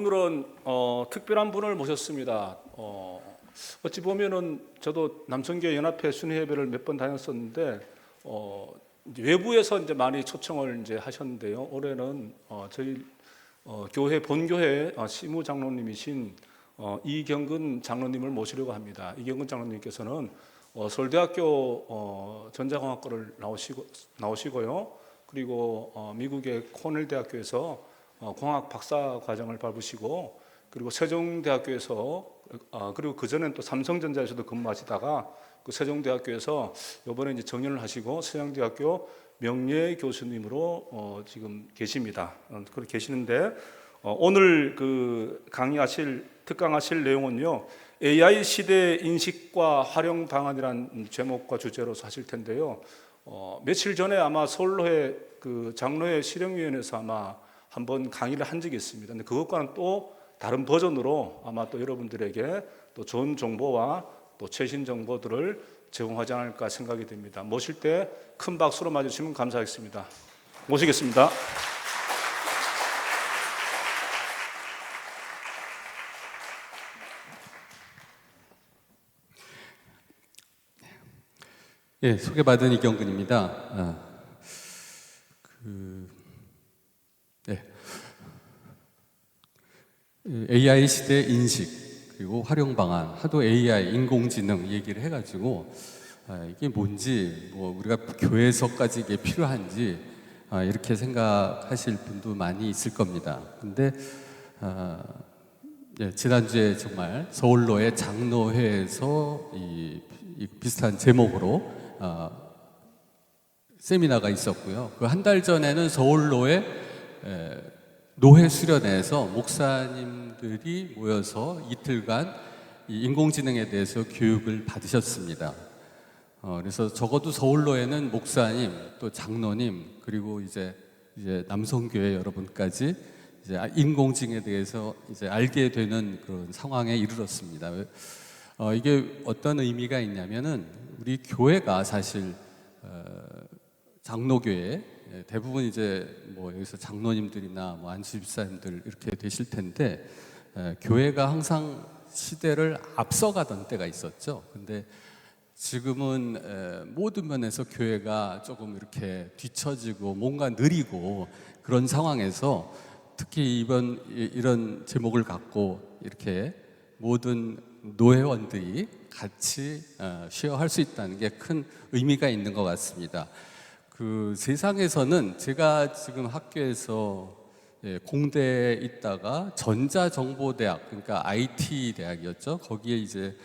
오늘은 특별한 분을 모셨습니다. 어찌 보면은 저도 남성교회 연합회 순회예배를 몇 번 다녔었는데 이제 외부에서 이제 많이 초청을 이제 하셨는데요. 올해는 저희 교회 본교회 시무 장로님이신 이경근 장로님을 모시려고 합니다. 이경근 장로님께서는 서울대학교 전자공학과를 나오시고요. 그리고 미국의 코넬 대학교에서 공학 박사 과정을 밟으시고, 그리고 세종대학교에서 그리고 그 전엔 또 삼성전자에서도 근무하시다가 그 세종대학교에서 이번에 이제 정년을 하시고 세종대학교 명예 교수님으로 지금 계십니다. 그렇게 계시는데 오늘 그 특강하실 내용은요, AI 시대 인식과 활용 방안이라는 제목과 주제로서 하실 텐데요. 며칠 전에 아마 서울로회 그 장로회 실행위원회에서 아마 한번 강의를 한 적이 있습니다. 근데 그것과는 또 다른 버전으로 아마 또 여러분들에게 또 좋은 정보와 또 최신 정보들을 제공하지 않을까 생각이 됩니다. 모실 때 큰 박수로 맞으시면 감사하겠습니다. 모시겠습니다. 예, 소개받은 이경근입니다. AI 시대 인식 그리고 활용 방안, 하도 AI 인공지능 얘기를 해가지고 이게 뭔지, 우리가 교회에서까지 이게 필요한지 이렇게 생각하실 분도 많이 있을 겁니다. 근데 지난주에 정말 서울로의 장로회에서 이 비슷한 제목으로 세미나가 있었고요. 그 한 달 전에는 서울로의 노회 수련회에서 목사님들이 모여서 이틀간 이 인공지능에 대해서 교육을 받으셨습니다. 그래서 적어도 서울로에는 목사님, 또 장로님, 그리고 이제 남성교회 여러분까지 이제 인공지능에 대해서 이제 알게 되는 그런 상황에 이르렀습니다. 이게 어떤 의미가 있냐면은 우리 교회가 사실 장로교회 대부분 이제 여기서 장로님들이나 안수 집사님들 이렇게 되실 텐데 교회가 항상 시대를 앞서가던 때가 있었죠. 근데 지금은 모든 면에서 교회가 조금 이렇게 뒤처지고 뭔가 느리고 그런 상황에서 특히 이런 제목을 갖고 이렇게 모든 노회원들이 같이 쉐어할 수 있다는 게 큰 의미가 있는 것 같습니다. 그 세상에서는 제가 지금 학교에서 공대에 있다가 전자정보대학, 그러니까 IT 대학이었죠. 거기에 이제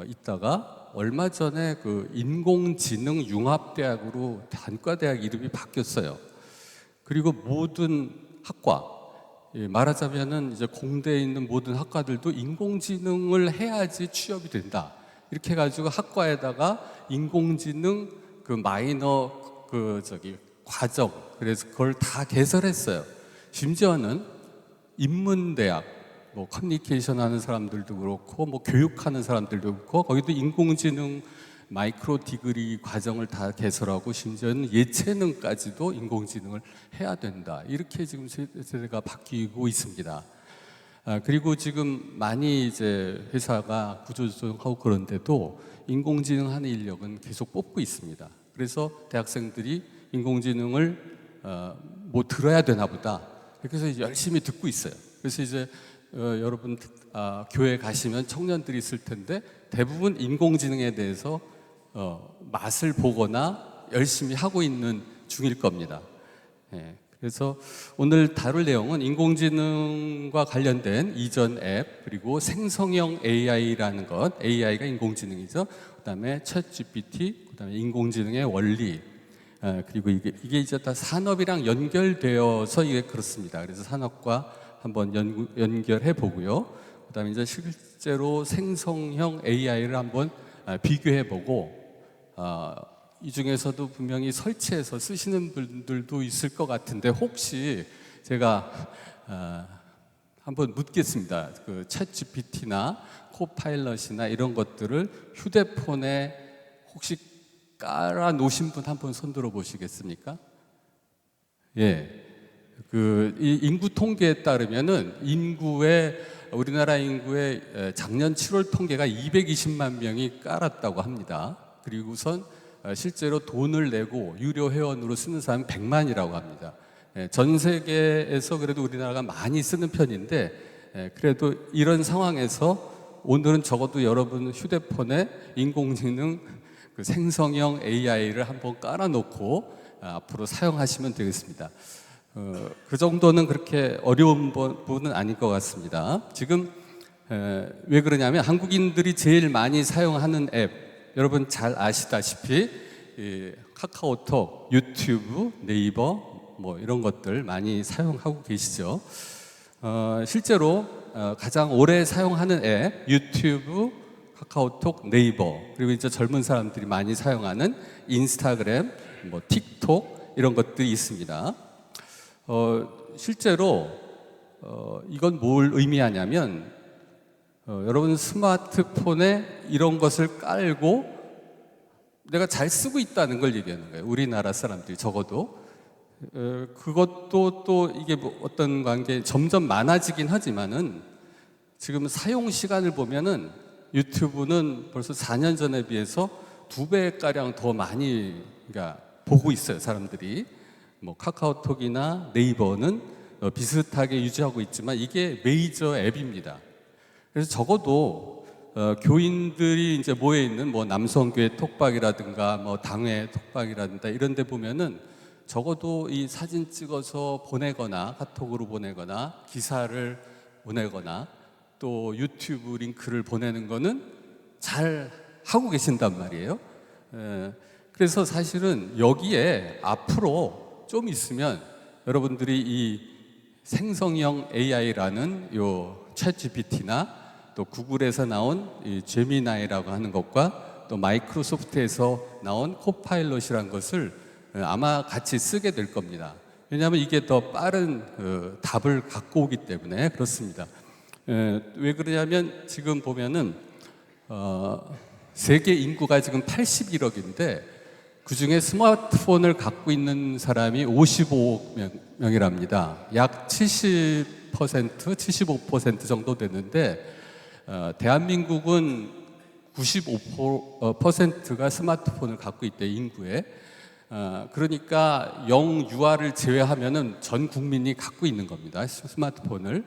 있다가 얼마 전에 그 인공지능 융합대학으로 단과대학 이름이 바뀌었어요. 그리고 모든 학과, 말하자면은 이제 공대에 있는 모든 학과들도 인공지능을 해야지 취업이 된다. 이렇게 해가지고 학과에다가 인공지능 그 마이너 과정, 그래서 그걸 다 개설했어요. 심지어는 인문대학, 커뮤니케이션 하는 사람들도 그렇고, 교육하는 사람들도 그렇고, 거기도 인공지능 마이크로 디그리 과정을 다 개설하고, 심지어는 예체능까지도 인공지능을 해야 된다. 이렇게 지금 세대가 바뀌고 있습니다. 그리고 지금 많이 이제 회사가 구조조정하고 그런데도 인공지능 하는 인력은 계속 뽑고 있습니다. 그래서 대학생들이 인공지능을 들어야 되나 보다. 그래서 열심히 듣고 있어요. 그래서 이제 여러분 교회 가시면 청년들이 있을 텐데 대부분 인공지능에 대해서 맛을 보거나 열심히 하고 있는 중일 겁니다. 그래서 오늘 다룰 내용은 인공지능과 관련된 이전 앱, 그리고 생성형 AI라는 것, AI가 인공지능이죠. 그다음에 챗GPT, 그다음에 인공지능의 원리, 그리고 이게 이제 다 산업이랑 연결되어서 이게 그렇습니다. 그래서 산업과 한번 연결해 보고요. 그다음에 이제 실제로 생성형 AI를 한번 비교해 보고, 이 중에서도 분명히 설치해서 쓰시는 분들도 있을 것 같은데 혹시 제가 한번 묻겠습니다. 그 챗GPT나 코파일럿이나 이런 것들을 휴대폰에 혹시 깔아 놓으신 분 한번 손 들어 보시겠습니까? 예. 이 인구 통계에 따르면은 우리나라 인구의 작년 7월 통계가 220만 명이 깔았다고 합니다. 그리고선 실제로 돈을 내고 유료 회원으로 쓰는 사람이 100만이라고 합니다. 전 세계에서 그래도 우리나라가 많이 쓰는 편인데, 그래도 이런 상황에서 오늘은 적어도 여러분 휴대폰에 인공지능 그 생성형 AI를 한번 깔아놓고 앞으로 사용하시면 되겠습니다. 그 정도는 그렇게 어려운 부분은 아닐 것 같습니다. 지금 왜 그러냐면 한국인들이 제일 많이 사용하는 앱, 여러분 잘 아시다시피 카카오톡, 유튜브, 네이버 뭐 이런 것들 많이 사용하고 계시죠. 실제로 가장 오래 사용하는 앱, 유튜브, 카카오톡, 네이버, 그리고 이제 젊은 사람들이 많이 사용하는 인스타그램, 뭐 틱톡 이런 것들이 있습니다. 실제로 이건 뭘 의미하냐면 여러분 스마트폰에 이런 것을 깔고 내가 잘 쓰고 있다는 걸 얘기하는 거예요. 우리나라 사람들이 적어도 그것도 또 이게 뭐 어떤 관계 점점 많아지긴 하지만은 지금 사용 시간을 보면은 유튜브는 벌써 4년 전에 비해서 2배가량 더 많이 그러니까 보고 있어요, 사람들이. 뭐 카카오톡이나 네이버는 비슷하게 유지하고 있지만 이게 메이저 앱입니다. 그래서 적어도 교인들이 이제 모여 있는 뭐 남성교회 톡방이라든가 뭐 당회 톡방이라든가 이런 데 보면은 적어도 이 사진 찍어서 보내거나 카톡으로 보내거나 기사를 보내거나 또 유튜브 링크를 보내는 거는 잘 하고 계신단 말이에요. 그래서 사실은 여기에 앞으로 좀 있으면 여러분들이 이 생성형 AI라는 요 챗GPT나 또 구글에서 나온 이 제미나이라고 하는 것과 또 마이크로소프트에서 나온 코파일럿이라는 것을 아마 같이 쓰게 될 겁니다. 왜냐하면 이게 더 빠른 답을 갖고 오기 때문에 그렇습니다. 왜 그러냐면 지금 보면은 세계 인구가 지금 81억인데 그 중에 스마트폰을 갖고 있는 사람이 55억 명이랍니다. 약 70%, 75% 정도 되는데 대한민국은 95%가 스마트폰을 갖고 있대, 인구에. 그러니까 영유아를 제외하면은 전 국민이 갖고 있는 겁니다, 스마트폰을.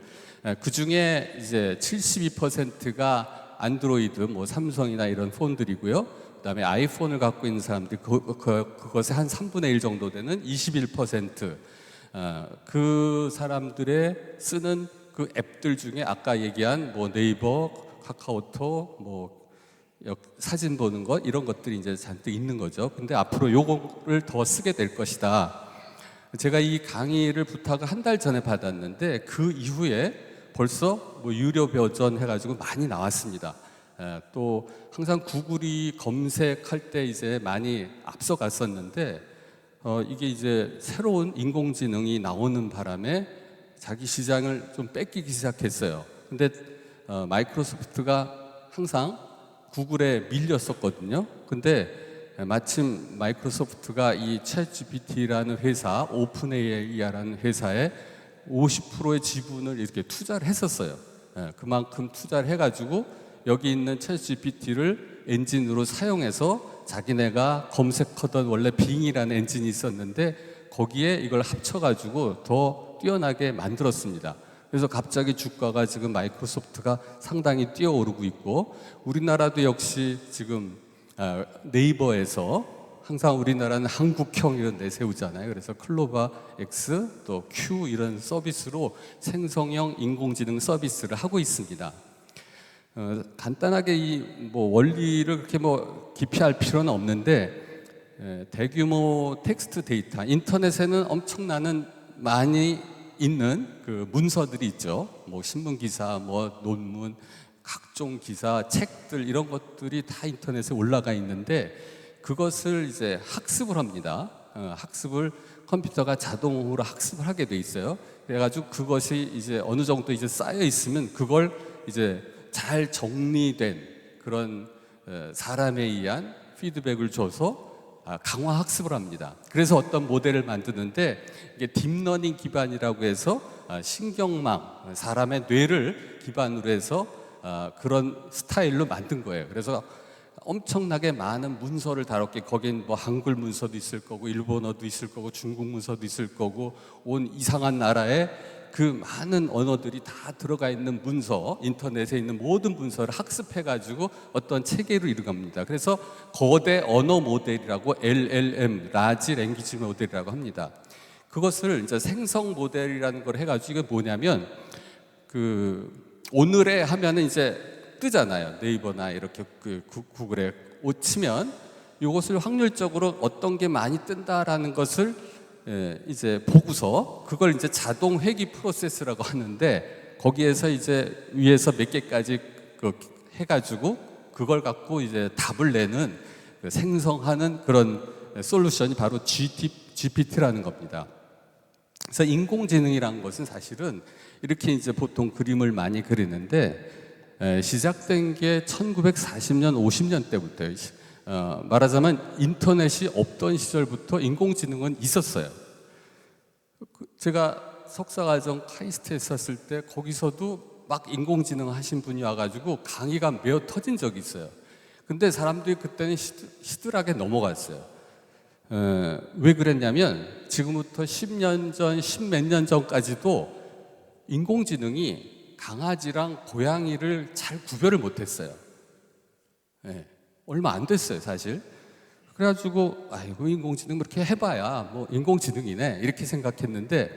그 중에 이제 72%가 안드로이드, 뭐 삼성이나 이런 폰들이고요. 그다음에 아이폰을 갖고 있는 사람들이 그것의 한 3분의 1 정도 되는 21%. 그 사람들의 쓰는 그 앱들 중에 아까 얘기한 뭐 네이버, 카카오톡, 뭐 사진 보는 것 이런 것들이 이제 잔뜩 있는 거죠. 근데 앞으로 요거를 더 쓰게 될 것이다. 제가 이 강의를 부탁을 한 달 전에 받았는데 그 이후에 벌써 뭐 유료 버전 해가지고 많이 나왔습니다. 또 항상 구글이 검색할 때 이제 많이 앞서갔었는데 이게 이제 새로운 인공지능이 나오는 바람에 자기 시장을 좀 뺏기기 시작했어요. 근데 마이크로소프트가 항상 구글에 밀렸었거든요. 근데 마침 마이크로소프트가 이 챗GPT라는 회사, 오픈 AI라는 회사에 50%의 지분을 이렇게 투자를 했었어요. 그만큼 투자를 해가지고 여기 있는 챗GPT를 엔진으로 사용해서 자기네가 검색하던 원래 빙이라는 엔진이 있었는데 거기에 이걸 합쳐가지고 더 뛰어나게 만들었습니다. 그래서 갑자기 주가가 지금 마이크로소프트가 상당히 뛰어오르고 있고 우리나라도 역시 지금 네이버에서 항상 우리나라는 한국형 이런 내세우잖아요. 그래서 클로바 X 또 Q 이런 서비스로 생성형 인공지능 서비스를 하고 있습니다. 간단하게 이 뭐 원리를 그렇게 뭐 깊이 할 필요는 없는데 대규모 텍스트 데이터, 인터넷에는 엄청나는 많이 있는 그 문서들이 있죠. 뭐 신문 기사, 뭐 논문, 각종 기사, 책들 이런 것들이 다 인터넷에 올라가 있는데 그것을 이제 학습을 합니다. 학습을 컴퓨터가 자동으로 학습을 하게 돼 있어요. 그래가지고 그것이 이제 어느 정도 이제 쌓여 있으면 그걸 이제 잘 정리된 그런 사람에 의한 피드백을 줘서 강화 학습을 합니다. 그래서 어떤 모델을 만드는데 이게 딥러닝 기반이라고 해서 신경망, 사람의 뇌를 기반으로 해서 그런 스타일로 만든 거예요. 그래서 엄청나게 많은 문서를 다뤘게 거긴 뭐 한글 문서도 있을 거고 일본어도 있을 거고 중국 문서도 있을 거고 온 이상한 나라의 그 많은 언어들이 다 들어가 있는 문서, 인터넷에 있는 모든 문서를 학습해가지고 어떤 체계로 이루갑니다. 그래서 거대 언어 모델이라고 LLM, 라지 랭귀지 모델이라고 합니다. 그것을 이제 생성 모델이라는 걸 해가지고 이게 뭐냐면 그 오늘에 하면은 이제 뜨잖아요. 네이버나 이렇게 그 구글에 치면 이것을 확률적으로 어떤 게 많이 뜬다라는 것을 이제 보고서 그걸 이제 자동 회귀 프로세스라고 하는데 거기에서 이제 위에서 몇 개까지 해가지고 그걸 갖고 이제 답을 내는 생성하는 그런 솔루션이 바로 GPT라는 겁니다. 그래서 인공지능이라는 것은 사실은 이렇게 이제 보통 그림을 많이 그리는데 시작된 게 1940년, 50년 때부터예요. 말하자면 인터넷이 없던 시절부터 인공지능은 있었어요. 제가 석사과정 카이스트에 있었을 때 거기서도 막 인공지능 하신 분이 와가지고 강의가 메어 터진 적이 있어요. 근데 사람들이 그때는 시들하게 넘어갔어요. 왜 그랬냐면 지금부터 10년 전, 10몇 년 전까지도 인공지능이 강아지랑 고양이를 잘 구별을 못했어요. 얼마 안 됐어요, 사실. 그래가지고 아이고 인공지능 그렇게 해봐야 뭐 인공지능이네 이렇게 생각했는데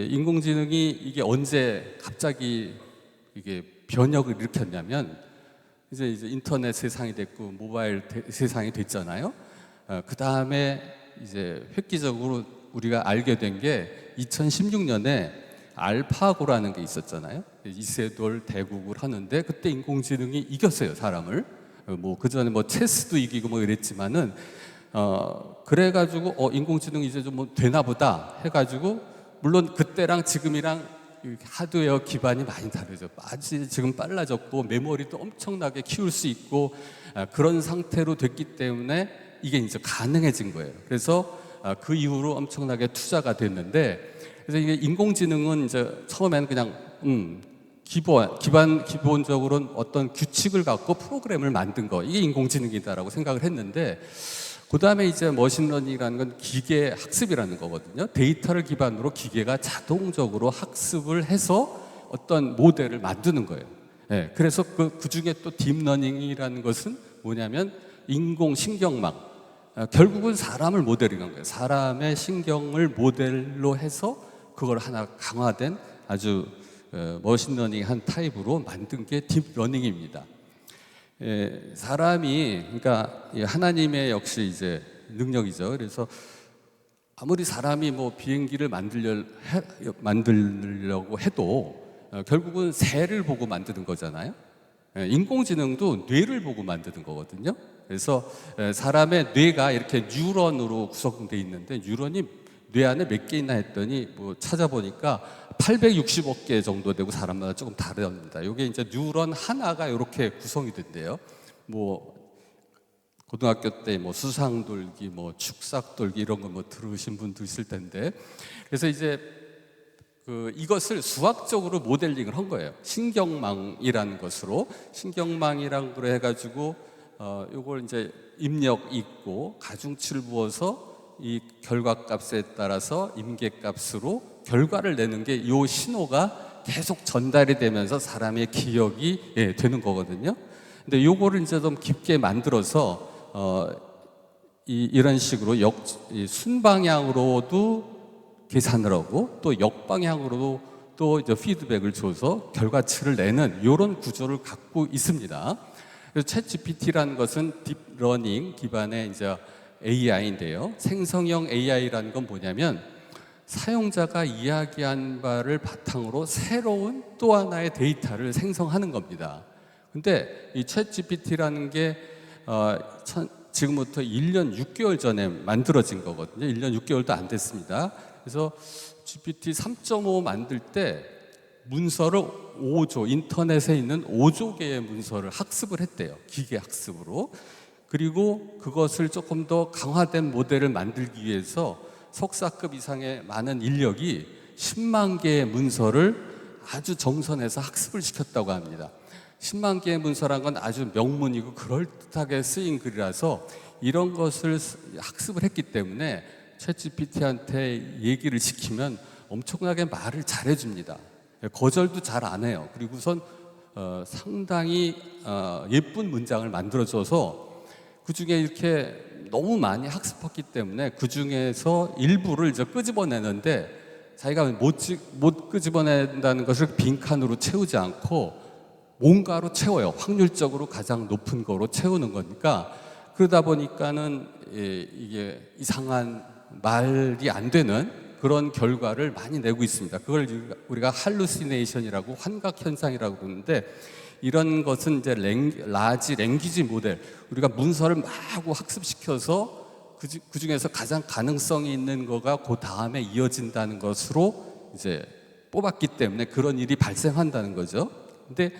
인공지능이 이게 언제 갑자기 이게 변혁을 일으켰냐면 이제 인터넷 세상이 됐고 모바일 세상이 됐잖아요. 그 다음에 이제 획기적으로 우리가 알게 된 게 2016년에 알파고라는 게 있었잖아요. 이세돌 대국을 하는데 그때 인공지능이 이겼어요, 사람을. 뭐 그전에 뭐 체스도 이기고 뭐 이랬지만은 그래가지고 인공지능 이제 좀 뭐 되나 보다 해가지고 물론 그때랑 지금이랑 하드웨어 기반이 많이 다르죠. 지금 빨라졌고 메모리도 엄청나게 키울 수 있고 그런 상태로 됐기 때문에 이게 이제 가능해진 거예요. 그래서 그 이후로 엄청나게 투자가 됐는데 그래서 이게 인공지능은 이제 처음에는 그냥 기본적으로는 어떤 규칙을 갖고 프로그램을 만든 거 이게 인공지능이다라고 생각을 했는데 그 다음에 이제 머신러닝이라는 건 기계 학습이라는 거거든요. 데이터를 기반으로 기계가 자동적으로 학습을 해서 어떤 모델을 만드는 거예요. 그래서 그 중에 또 딥러닝이라는 것은 뭐냐면 인공신경망, 결국은 사람을 모델링한 거예요. 사람의 신경을 모델로 해서 그걸 하나 강화된 아주 머신러닝 한 타입으로 만든 게 딥러닝입니다. 사람이 그러니까 하나님의 역시 이제 능력이죠. 그래서 아무리 사람이 뭐 비행기를 만들려고 해도 결국은 새를 보고 만드는 거잖아요. 인공지능도 뇌를 보고 만드는 거거든요. 그래서 사람의 뇌가 이렇게 뉴런으로 구성되어 있는데 뉴런이 뇌 안에 몇 개 있나 했더니 뭐 찾아보니까 860억 개 정도 되고 사람마다 조금 다릅니다. 이게 이제 뉴런 하나가 이렇게 구성이 된대요. 뭐 고등학교 때 뭐 수상돌기, 뭐 축삭돌기 이런 거 뭐 들으신 분도 있을 텐데, 그래서 이제 이것을 수학적으로 모델링을 한 거예요. 신경망이라는 것으로 신경망이라는 걸 해가지고 이걸 이제 입력 있고 가중치를 부어서 이 결과값에 따라서 임계값으로 결과를 내는 게 이 신호가 계속 전달이 되면서 사람의 기억이 되는 거거든요. 근데 이거를 이제 좀 깊게 만들어서 이런 식으로 순방향으로도 계산을 하고 또 역방향으로도 또 이제 피드백을 줘서 결과치를 내는 이런 구조를 갖고 있습니다. 그래서 챗GPT라는 것은 딥러닝 기반의 이제 AI인데요. 생성형 AI라는 건 뭐냐면 사용자가 이야기한 바를 바탕으로 새로운 또 하나의 데이터를 생성하는 겁니다. 근데 이 챗GPT라는 게 지금부터 1년 6개월 전에 만들어진 거거든요. 1년 6개월도 안 됐습니다. 그래서 GPT 3.5 만들 때 문서를 5조, 인터넷에 있는 5조 개의 문서를 학습을 했대요. 기계 학습으로. 그리고 그것을 조금 더 강화된 모델을 만들기 위해서 석사급 이상의 많은 인력이 10만 개의 문서를 아주 정선해서 학습을 시켰다고 합니다. 10만 개의 문서란 건 아주 명문이고 그럴듯하게 쓰인 글이라서 이런 것을 학습을 했기 때문에 챗GPT한테 얘기를 시키면 엄청나게 말을 잘해줍니다. 거절도 잘 안 해요. 그리고선 상당히 예쁜 문장을 만들어줘서 그 중에 이렇게 너무 많이 학습했기 때문에 그 중에서 일부를 이제 끄집어내는데 자기가 못 끄집어낸다는 것을 빈칸으로 채우지 않고 뭔가로 채워요. 확률적으로 가장 높은 거로 채우는 거니까 그러다 보니까는 이게 이상한 말이 안 되는 그런 결과를 많이 내고 있습니다. 그걸 우리가 할루시네이션이라고 환각 현상이라고 그러는데 이런 것은 이제 라지 랭귀지 모델 우리가 문서를 마구 학습시켜서 그 중에서 가장 가능성이 있는 거가 그 다음에 이어진다는 것으로 이제 뽑았기 때문에 그런 일이 발생한다는 거죠. 근데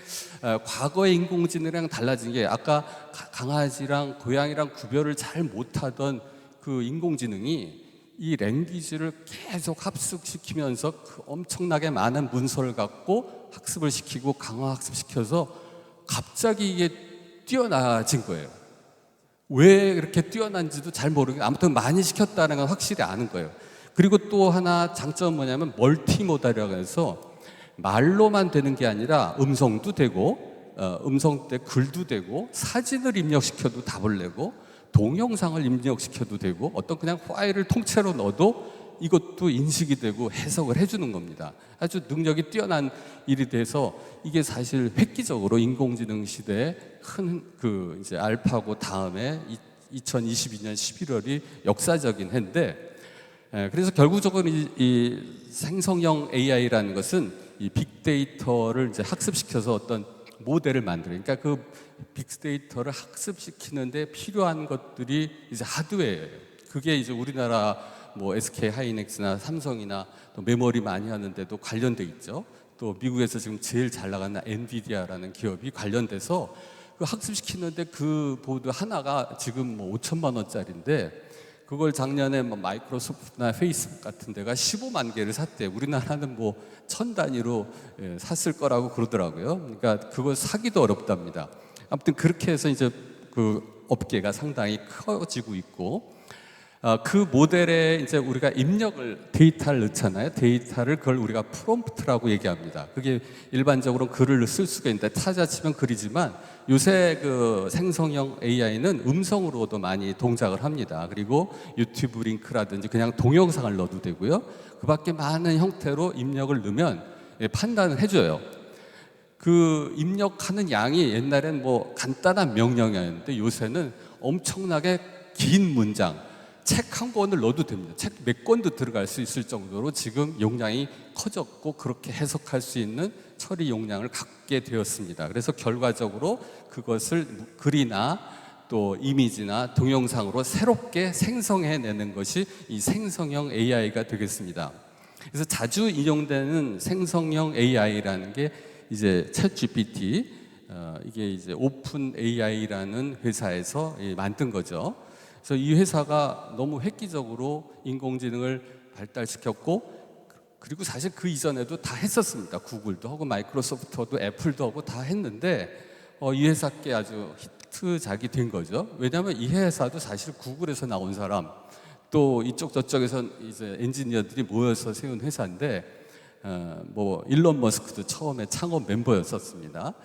과거의 인공지능이랑 달라진 게 아까 강아지랑 고양이랑 구별을 잘 못하던 그 인공지능이 이 랭귀지를 계속 합숙시키면서 그 엄청나게 많은 문서를 갖고 학습을 시키고 강화 학습시켜서 갑자기 이게 뛰어나진 거예요. 왜 그렇게 뛰어난지도 잘 모르겠고 아무튼 많이 시켰다는 건 확실히 아는 거예요. 그리고 또 하나 장점은 뭐냐면 멀티모달이라고 해서 말로만 되는 게 아니라 음성도 되고 음성 때 글도 되고 사진을 입력시켜도 답을 내고 동영상을 입력시켜도 되고 어떤 그냥 파일을 통째로 넣어도 이것도 인식이 되고 해석을 해주는 겁니다. 아주 능력이 뛰어난 일이 돼서 이게 사실 획기적으로 인공지능 시대에 큰 그 이제 알파고 다음에 2022년 11월이 역사적인 해인데 그래서 결국적으로 이 생성형 AI라는 것은 이 빅데이터를 이제 학습시켜서 어떤 모델을 만들어요. 그러니까 그 빅데이터를 학습시키는데 필요한 것들이 이제 하드웨어예요. 그게 이제 우리나라 뭐 SK 하이닉스나 삼성이나 또 메모리 많이 하는데도 관련돼 있죠. 또 미국에서 지금 제일 잘 나가는 엔비디아라는 기업이 관련돼서 그 학습시키는데 그 보드 하나가 지금 뭐 5천만 원짜리인데 그걸 작년에 뭐 마이크로소프트나 페이스북 같은 데가 15만 개를 샀대. 우리나라는 뭐 1000단위로 샀을 거라고 그러더라고요. 그러니까 그걸 사기도 어렵답니다. 아무튼 그렇게 해서 이제 그 업계가 상당히 커지고 있고 그 모델에 이제 우리가 입력을 데이터를 넣잖아요. 데이터를 그걸 우리가 프롬프트라고 얘기합니다. 그게 일반적으로 글을 쓸 수가 있는데 타자치면 글이지만 요새 그 생성형 AI는 음성으로도 많이 동작을 합니다. 그리고 유튜브 링크라든지 그냥 동영상을 넣어도 되고요. 그 밖에 많은 형태로 입력을 넣으면 판단을 해줘요. 그 입력하는 양이 옛날엔 뭐 간단한 명령이었는데 요새는 엄청나게 긴 문장 책 한 권을 넣어도 됩니다. 책 몇 권도 들어갈 수 있을 정도로 지금 용량이 커졌고 그렇게 해석할 수 있는 처리 용량을 갖게 되었습니다. 그래서 결과적으로 그것을 글이나 또 이미지나 동영상으로 새롭게 생성해내는 것이 이 생성형 AI가 되겠습니다. 그래서 자주 인용되는 생성형 AI라는 게 이제 챗GPT 이게 이제 오픈 AI라는 회사에서 만든 거죠. 그래서 이 회사가 너무 획기적으로 인공지능을 발달시켰고 그리고 사실 그 이전에도 다 했었습니다. 구글도 하고 마이크로소프트도 애플도 하고 다 했는데 이 회사께 아주 히트작이 된 거죠. 왜냐하면 이 회사도 사실 구글에서 나온 사람 또 이쪽 저쪽에서 이제 엔지니어들이 모여서 세운 회사인데 뭐 일론 머스크도 처음에 창업 멤버였었습니다.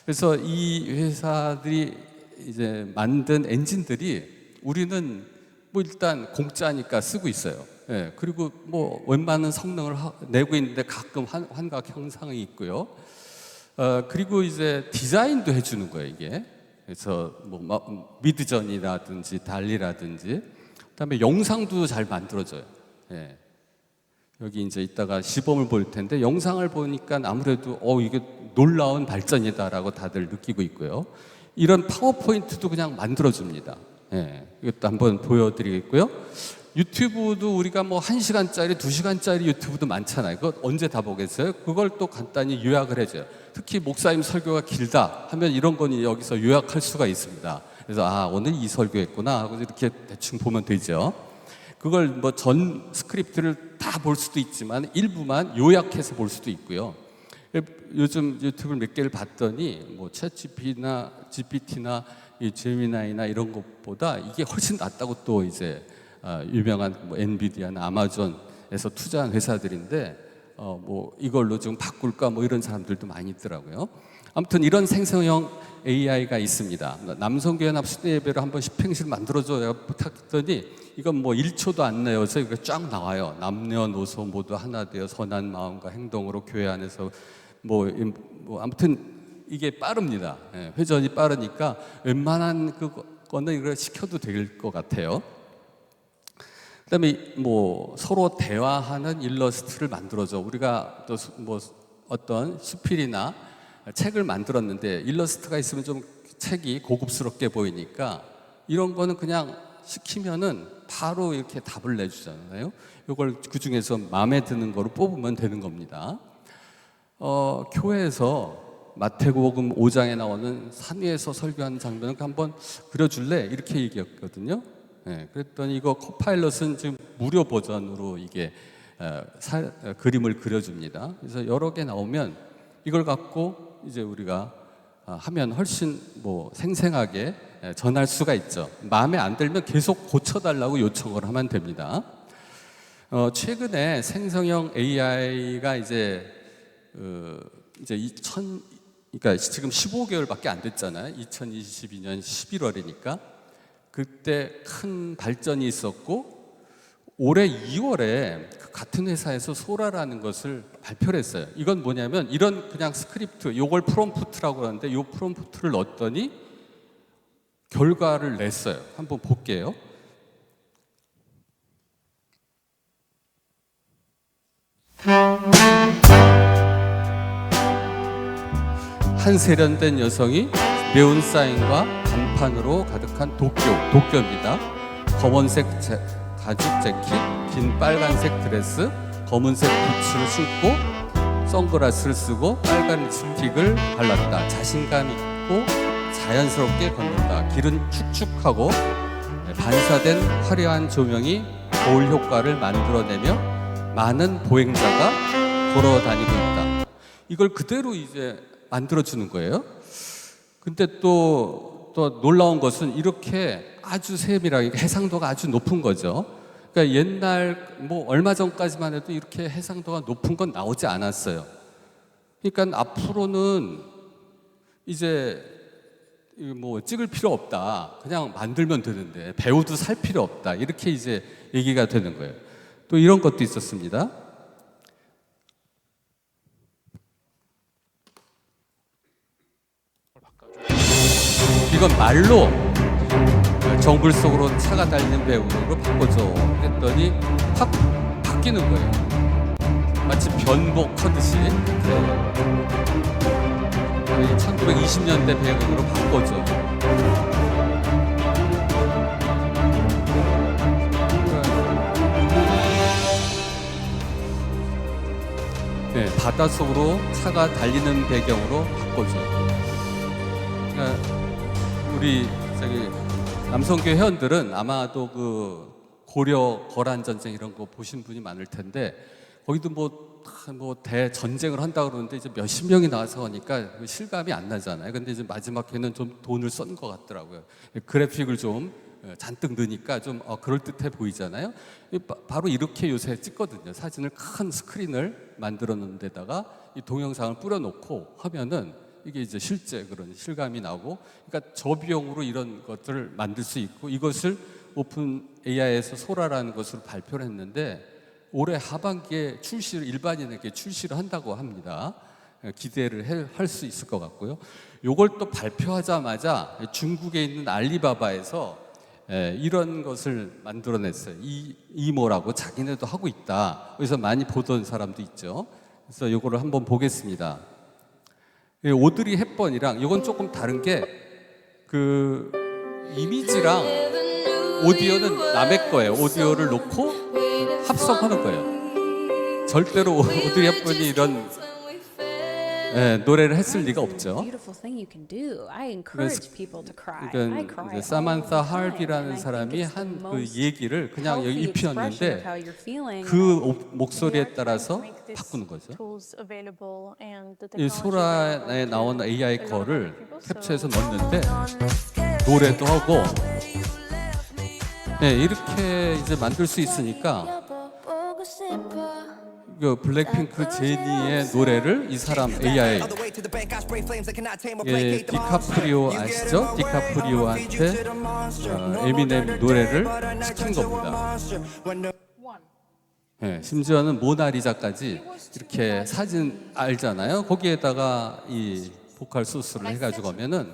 그래서 이 회사들이 이제 만든 엔진들이 우리는 뭐 일단 공짜니까 쓰고 있어요. 예, 그리고 뭐 웬만한 성능을 내고 있는데 가끔 환각 현상이 있고요. 그리고 이제 디자인도 해주는 거예요, 이게. 그래서 뭐 미드전이라든지 달리라든지, 그다음에 영상도 잘 만들어져요. 예. 여기 이제 이따가 시범을 볼 텐데 영상을 보니까 아무래도 이게 놀라운 발전이다라고 다들 느끼고 있고요. 이런 파워포인트도 그냥 만들어줍니다. 예, 이것도 한번 보여드리겠고요. 유튜브도 우리가 뭐 1시간짜리, 2시간짜리 유튜브도 많잖아요. 그거 언제 다 보겠어요? 그걸 또 간단히 요약을 해줘요. 특히 목사님 설교가 길다 하면 이런 건 여기서 요약할 수가 있습니다. 그래서 오늘 이 설교했구나 하고 이렇게 대충 보면 되죠. 그걸 뭐 전 스크립트를 다 볼 수도 있지만 일부만 요약해서 볼 수도 있고요. 요즘 유튜브를 몇 개를 봤더니 뭐 챗GPT나 이 제미나이나 이런 것보다 이게 훨씬 낫다고 또 이제 유명한 뭐 엔비디아나 아마존에서 투자한 회사들인데 뭐 이걸로 좀 바꿀까 뭐 이런 사람들도 많이 있더라고요. 아무튼 이런 생성형 AI가 있습니다. 남성교연합 수대 예배를 한번 집행실 만들어줘야 부탁했더니 이건 뭐 1초도 안 내어서 이거 쫙 나와요. 남녀노소 모두 하나 되어 선한 마음과 행동으로 교회 안에서 뭐 아무튼 이게 빠릅니다. 예, 회전이 빠르니까 웬만한 그거는 이걸 시켜도 될 것 같아요. 그다음에 뭐 서로 대화하는 일러스트를 만들어줘. 우리가 또 뭐 어떤 수필이나 책을 만들었는데 일러스트가 있으면 좀 책이 고급스럽게 보이니까 이런 거는 그냥 시키면은 바로 이렇게 답을 내주잖아요. 이걸 그 중에서 마음에 드는 거로 뽑으면 되는 겁니다. 교회에서 마태복음 5장에 나오는 산 위에서 설교하는 장면을 한번 그려줄래? 이렇게 얘기했거든요. 네, 그랬더니 이거 코파일럿은 지금 무료 버전으로 이게 그림을 그려줍니다. 그래서 여러 개 나오면 이걸 갖고 이제 우리가 하면 훨씬 뭐 생생하게 전할 수가 있죠. 마음에 안 들면 계속 고쳐달라고 요청을 하면 됩니다. 최근에 생성형 AI가 이제 그러니까 지금 15개월밖에 안 됐잖아요. 2022년 11월이니까 그때 큰 발전이 있었고 올해 2월에 그 같은 회사에서 소라라는 것을 발표를 했어요. 이건 뭐냐면 이런 그냥 스크립트, 요걸 프롬프트라고 하는데 요 프롬프트를 넣었더니 결과를 냈어요. 한번 볼게요. 한 세련된 여성이 매운 사인과 간판으로 가득한 도쿄입니다. 검은색 가죽 재킷, 긴 빨간색 드레스, 검은색 부츠를 신고 선글라스를 쓰고 빨간 립스틱을 발랐다. 자신감 있고 자연스럽게 걷는다. 길은 축축하고 반사된 화려한 조명이 거울 효과를 만들어내며 많은 보행자가 걸어다니고 있다. 이걸 그대로 이제 만들어주는 거예요. 근데 또 놀라운 것은 이렇게 아주 세밀하게 해상도가 아주 높은 거죠. 그러니까 옛날 뭐 얼마 전까지만 해도 이렇게 해상도가 높은 건 나오지 않았어요. 그러니까 앞으로는 이제 뭐 찍을 필요 없다. 그냥 만들면 되는데 배우도 살 필요 없다. 이렇게 이제 얘기가 되는 거예요. 또 이런 것도 있었습니다. 이건 말로 정글 속으로 차가 달리는 배우로 바꿔줘 했더니 확 바뀌는 거예요. 마치 변복하듯이 1920년대 배우로 바꿔줘. 네, 바닷속으로 차가 달리는 배경으로 바꿔줘. 그러니까 우리 남성교회 회원들은 아마도 그 고려 거란 전쟁 이런 거 보신 분이 많을 텐데 거기도 뭐 대전쟁을 한다 그러는데 이제 몇십 명이 나와서 하니까 실감이 안 나잖아요. 근데 이제 마지막 회는 좀 돈을 쓴 것 같더라고요. 그래픽을 좀 잔뜩 넣으니까 좀 그럴듯해 보이잖아요. 바로 이렇게 요새 찍거든요. 사진을 큰 스크린을 만들어 놓은 데다가 이 동영상을 뿌려놓고 하면은 이게 이제 실제 그런 실감이 나고, 그러니까 저비용으로 이런 것들을 만들 수 있고, 이것을 오픈 AI에서 소라라는 것을 발표를 했는데 올해 하반기에 일반인에게 출시를 한다고 합니다. 기대를 할 수 있을 것 같고요. 이걸 또 발표하자마자 중국에 있는 알리바바에서 이런 것을 만들어냈어요. 이모라고 자기네도 하고 있다. 그래서 많이 보던 사람도 있죠. 그래서 이거를 한번 보겠습니다. 오드리 헵번이랑 이건 조금 다른 게 그 이미지랑 오디오는 남의 거예요. 오디오를 놓고 합성하는 거예요. 절대로 오드리 헵번이 이런 노래를 했을 리가 없죠. Beautiful thing you can do. I encourage people to cry. I 그러니까 cry 이제 all 사만사 the time, 하비라는 and I 사람이 think it's the 한 그 most 얘기를 그냥 여기 healthy expression of 입히었는데 how you're feeling. 그 목소리에 따라서 바꾸는 거죠. 이 소라에 나온 AI 거를 캡처해서 넣었는데 노래도 하고 이렇게 이제 만들 수 있으니까 그 블랙핑크 제니의 노래를 이 사람 AI 디카프리오 아시죠? 디카프리오한테 에미넴 노래를 시킨 겁니다. 심지어는 모나리자까지 이렇게 사진 알잖아요. 거기에다가 이 보컬 소스를 해가지고 하면은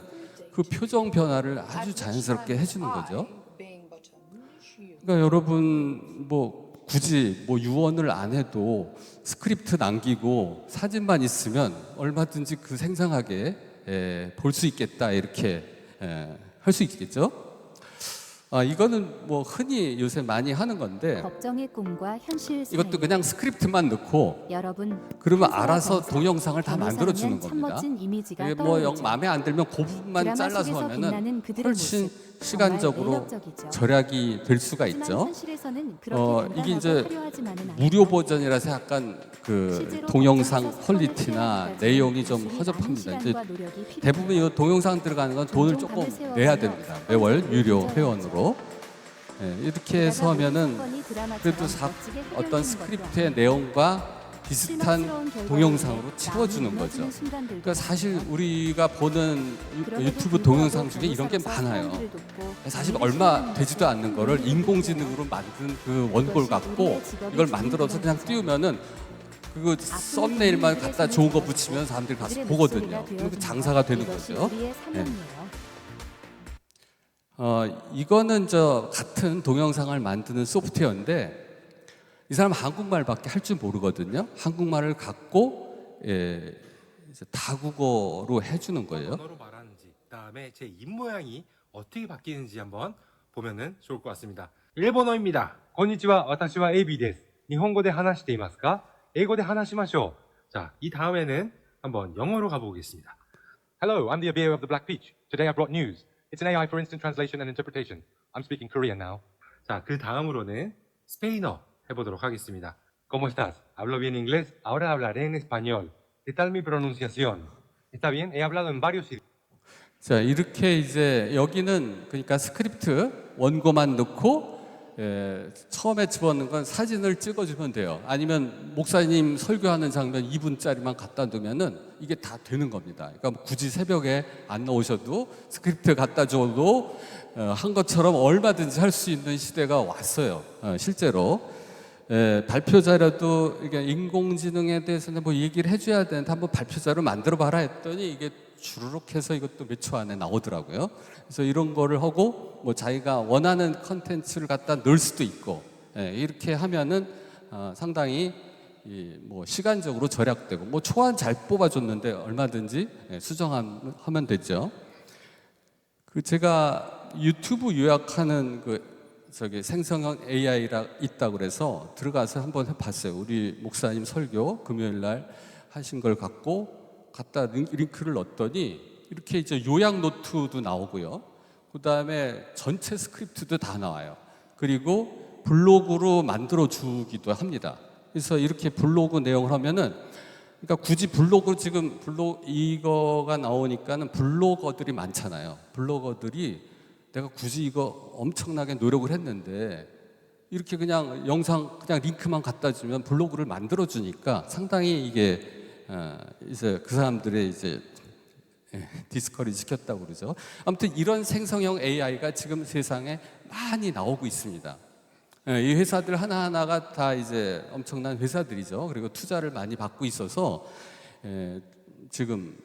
그 표정 변화를 아주 자연스럽게 해주는 거죠. 그러니까 여러분 뭐 굳이 뭐 유언을 안 해도 스크립트 남기고 사진만 있으면 얼마든지 그 생생하게 볼 수 있겠다 이렇게 할 수 있겠죠. 이거는 뭐 흔히 요새 많이 하는 건데 걱정의 꿈과 현실 사이 이것도 그냥 스크립트만 넣고 여러분 그러면 한사와 알아서 검사, 동영상을 다 변호사라면 만들어 주는 참 겁니다. 멋진 이미지가 이게 뭐 영 떠오르죠. 마음에 안 들면 그 부분만 드라마 잘라서 속에서 빛나는 하면은 그들의 훨씬 모습, 시간적으로 정말 매력적이죠. 절약이 될 수가 하지만 있죠. 현실에서는 그렇게 이게 간단하고 이제 화려하지만은 않아요. 무료 버전이라서 약간 그 실제로 동영상 법정에서 퀄리티나 선을 내용이 좀 많은 허접합니다. 이제 시간과 노력이 필요해요. 대부분 이 동영상 들어가는 건 돈을 종종 조금 밤을 새워 내야 가며 됩니다. 매월 유료 회원으로. 이렇게 해서 하면은 사건이 드라마처럼 그래도 멋지게 어떤 해결되는 스크립트의 것도 내용과 비슷한 실망스러운 결과로 동영상으로 인해 채워주는 마음이 거죠. 무너지는 순간들도 그러니까 사실 많아요. 우리가 보는 그럼에도 유튜브 불구하고 동영상 중에 이런 게 변호사로서 많아요. 사람들을 돕고 사실 남에게 얼마 실망하는 되지도 않는 거를 인공지능으로 만든 그 원고를 갖고 이걸 만들어서 그냥 띄우면은 그 썸네일만 갖다 좋은 거 붙이면 사람들이 가서 그들의 보거든요. 목소리가 그럼 그 장사가 되는 이것이 거죠. 우리의 사명이에요. 이거는 저 같은 동영상을 만드는 소프트웨어인데 이 사람 한국말밖에 할 줄 모르거든요. 한국말을 갖고 이제 다국어로 해주는 거예요. 언어로 말하는지, 그다음에 제 입모양이 어떻게 바뀌는지 한번 보면은 좋을 것 같습니다. 일본어입니다. 건니치와, 私は AB です. 일본어で話していますか? 英語で話しましょう. 자, 이 다음에는 한번 영어로 가보겠습니다. Hello, I'm the Abir of the Black Peach. Today I brought news. It's an AI for instant translation and interpretation. I'm speaking Korean now. 자, 그 다음으로는 스페인어 해보도록 하겠습니다. ¿Cómo estás? Hablo bien inglés, ahora hablaré en español. ¿Qué tal mi pronunciación? ¿Está bien? He hablado en varios idiomas. 자, 이렇게 이제 여기는 그러니까 스크립트 원고만 넣고 처음에 집어넣는 건 사진을 찍어주면 돼요. 아니면 목사님 설교하는 장면 2분짜리만 갖다 두면은 이게 다 되는 겁니다. 그러니까 굳이 새벽에 안 나오셔도 스크립트 갖다 줘도 한 것처럼 얼마든지 할 수 있는 시대가 왔어요. 실제로. 발표 자료도 이게 인공지능에 대해서는 뭐 얘기를 해줘야 되는데 한번 발표 자료 만들어 봐라 했더니 이게 주르륵 해서 이것도 몇 초 안에 나오더라고요. 그래서 이런 거를 하고 뭐 자기가 원하는 컨텐츠를 갖다 넣을 수도 있고 이렇게 하면은 상당히 뭐 시간적으로 절약되고 뭐 초안 잘 뽑아줬는데 얼마든지 수정하면 되죠. 그 제가 유튜브 요약하는 그 저기 생성형 AI가 있다고 그래서 들어가서 한번 해봤어요. 우리 목사님 설교 금요일 날 하신 걸 갖다 링크를 넣었더니 이렇게 이제 요약 노트도 나오고요. 그 다음에 전체 스크립트도 다 나와요. 그리고 블로그로 만들어 주기도 합니다. 그래서 이렇게 블로그 내용을 하면은 그러니까 굳이 블로그 지금 이거가 나오니까는 블로거들이 많잖아요. 블로거들이 내가 굳이 이거 엄청나게 노력을 했는데 이렇게 그냥 영상 그냥 링크만 갖다 주면 블로그를 만들어 주니까 상당히 이게 이제 그 사람들의 이제 디스커리지 시켰다고 그러죠. 아무튼 이런 생성형 AI가 지금 세상에 많이 나오고 있습니다. 이 회사들 하나하나가 다 이제 엄청난 회사들이죠. 그리고 투자를 많이 받고 있어서 지금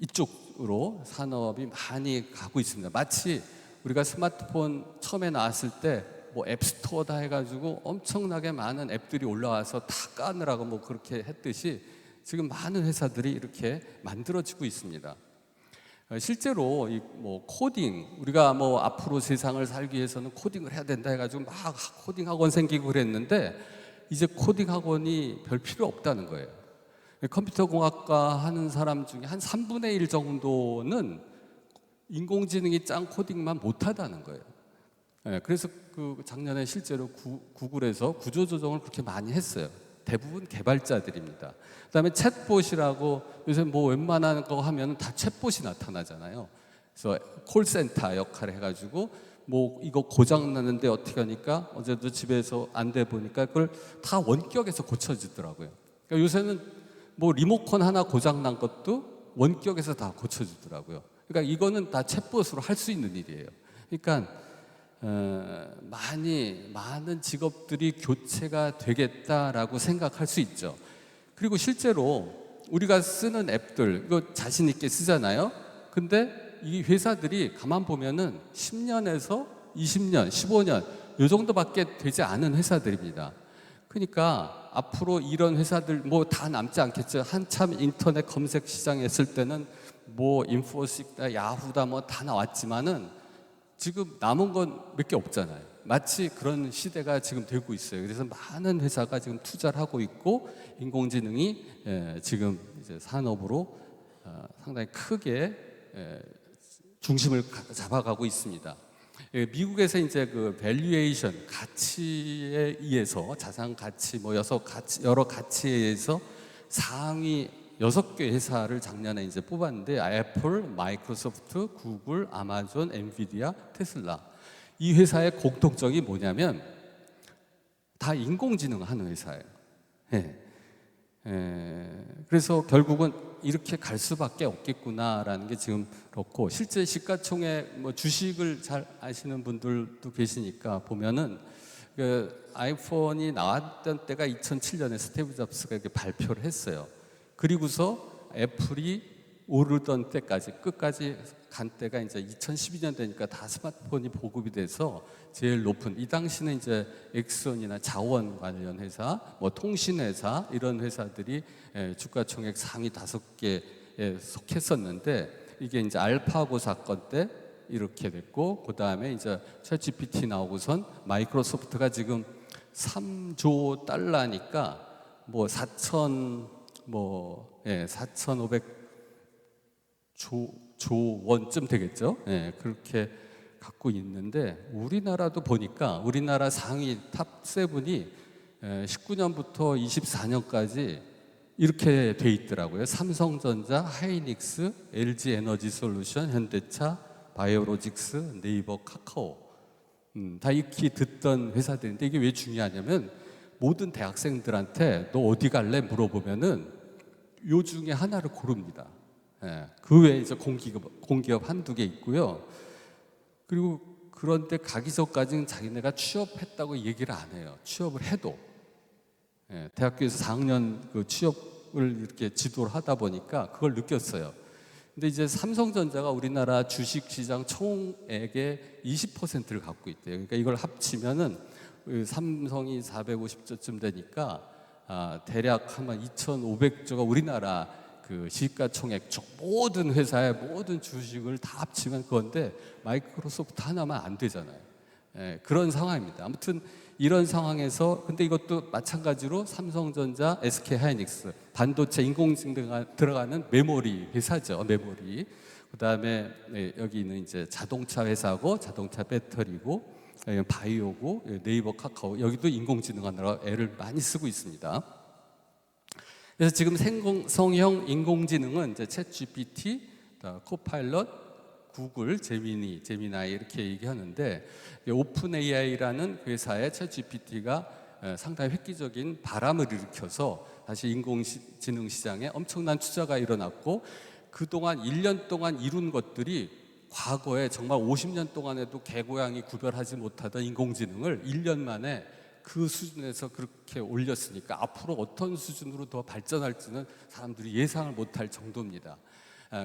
이쪽으로 산업이 많이 가고 있습니다. 마치 우리가 스마트폰 처음에 나왔을 때 뭐 앱스토어다 해가지고 엄청나게 많은 앱들이 올라와서 다 까느라고 뭐 그렇게 했듯이 지금 많은 회사들이 이렇게 만들어지고 있습니다. 실제로 이 뭐 코딩 우리가 뭐 앞으로 세상을 살기 위해서는 코딩을 해야 된다 해가지고 막 코딩 학원 생기고 그랬는데 이제 코딩 학원이 별 필요 없다는 거예요. 컴퓨터 공학과 하는 사람 중에 한 3분의 1 정도는 인공지능이 짠 코딩만 못하다는 거예요. 그래서 그 작년에 실제로 구글에서 구조조정을 그렇게 많이 했어요. 대부분 개발자들입니다. 그다음에 챗봇이라고 요새 뭐 웬만한 거 하면 다 챗봇이 나타나잖아요. 그래서 콜센터 역할을 해가지고 뭐 이거 고장 나는데 어떻게 하니까 어제도 집에서 안 돼 보니까 그걸 다 원격에서 고쳐주더라고요. 그러니까 요새는 뭐 리모컨 하나 고장 난 것도 원격에서 다 고쳐주더라고요. 그러니까 이거는 다 챗봇으로 할 수 있는 일이에요. 그러니까 많은 직업들이 교체가 되겠다라고 생각할 수 있죠. 그리고 실제로 우리가 쓰는 앱들 이거 자신 있게 쓰잖아요. 근데 이 회사들이 가만 보면은 10년에서 20년, 15년 요 정도밖에 되지 않은 회사들입니다. 그러니까 앞으로 이런 회사들 뭐 다 남지 않겠죠. 한참 인터넷 검색 시장 했을 때는 뭐 인포식다, 야후다 뭐 다 나왔지만은 지금 남은 건 몇 개 없잖아요. 마치 그런 시대가 지금 되고 있어요. 그래서 많은 회사가 지금 투자를 하고 있고 인공지능이 지금 이제 산업으로 상당히 크게 중심을 잡아가고 있습니다. 미국에서 이제 그 밸류에이션 가치에 의해서 자산 가치 뭐 여러 가치에 의해서 상위 6개 회사를 작년에 이제 뽑았는데 애플, 마이크로소프트, 구글, 아마존, 엔비디아, 테슬라 이 회사의 공통점이 뭐냐면 다 인공지능 하는 회사예요. 그래서 결국은 이렇게 갈 수밖에 없겠구나라는 게 지금 그렇고 실제 시가총액 뭐 주식을 잘 아시는 분들도 계시니까 보면은 그 아이폰이 나왔던 때가 2007년에 스티브 잡스가 이렇게 발표를 했어요. 그리고서 애플이 오르던 때까지 끝까지 간 때가 이제 2012년 되니까 다 스마트폰이 보급이 돼서 제일 높은 이 당시는 이제 엑슨이나 자원 관련 회사, 뭐 통신 회사 이런 회사들이 주가 총액 상위 5개에 속했었는데 이게 이제 알파고 사건 때 이렇게 됐고 그 다음에 이제 챗 GPT 나오고선 마이크로소프트가 지금 3조 달러니까 뭐 4,500조 원쯤 되겠죠. 그렇게 갖고 있는데 우리나라도 보니까 우리나라 상위 탑 7이 19년부터 24년까지 이렇게 돼 있더라고요. 삼성전자, 하이닉스, LG 에너지 솔루션, 현대차, 바이오로직스, 네이버, 카카오 다 익히 듣던 회사들인데 이게 왜 중요하냐면 모든 대학생들한테 너 어디 갈래 물어보면은 요 중에 하나를 고릅니다. 그 외에 이제 공기업 한두 개 있고요. 그리고 그런데 가기 전까지는 자기네가 취업했다고 얘기를 안 해요. 취업을 해도 대학교에서 4학년 그 취업을 이렇게 지도를 하다 보니까 그걸 느꼈어요. 근데 이제 삼성전자가 우리나라 주식시장 총액의 20%를 갖고 있대요. 그러니까 이걸 합치면은 삼성이 450조쯤 되니까 대략 한 2,500조가 우리나라 그 시가총액 모든 회사의 모든 주식을 다 합치면 그건데 마이크로소프트 하나만 안 되잖아요. 그런 상황입니다. 아무튼 이런 상황에서 근데 이것도 마찬가지로 삼성전자, SK하이닉스 반도체 인공지능 들어가는 메모리 회사죠. 메모리. 그다음에 여기 있는 이제 자동차 회사고 자동차 배터리고 바이오고 네이버, 카카오 여기도 인공지능 하느라 애를 많이 쓰고 있습니다. 그래서 지금 생성형 인공지능은 이제 챗 GPT, 코파일럿, 구글, 제미나이 이렇게 얘기하는데 오픈 AI라는 그 회사의 챗 GPT가 상당히 획기적인 바람을 일으켜서 다시 인공지능 시장에 엄청난 투자가 일어났고 그동안 1년 동안 이룬 것들이 과거에 정말 50년 동안에도 개고양이 구별하지 못하던 인공지능을 1년 만에 그 수준에서 그렇게 올렸으니까 앞으로 어떤 수준으로 더 발전할지는 사람들이 예상을 못할 정도입니다.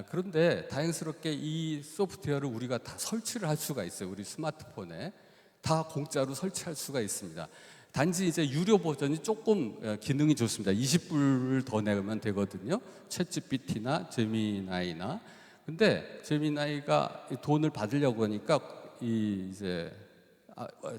그런데 다행스럽게 이 소프트웨어를 우리가 다 설치를 할 수가 있어요. 우리 스마트폰에 다 공짜로 설치할 수가 있습니다. 단지 이제 유료 버전이 조금 기능이 좋습니다. 20불을 더 내면 되거든요. 챗GPT나 제미나이나. 근데 제미나이가 돈을 받으려고 하니까 이제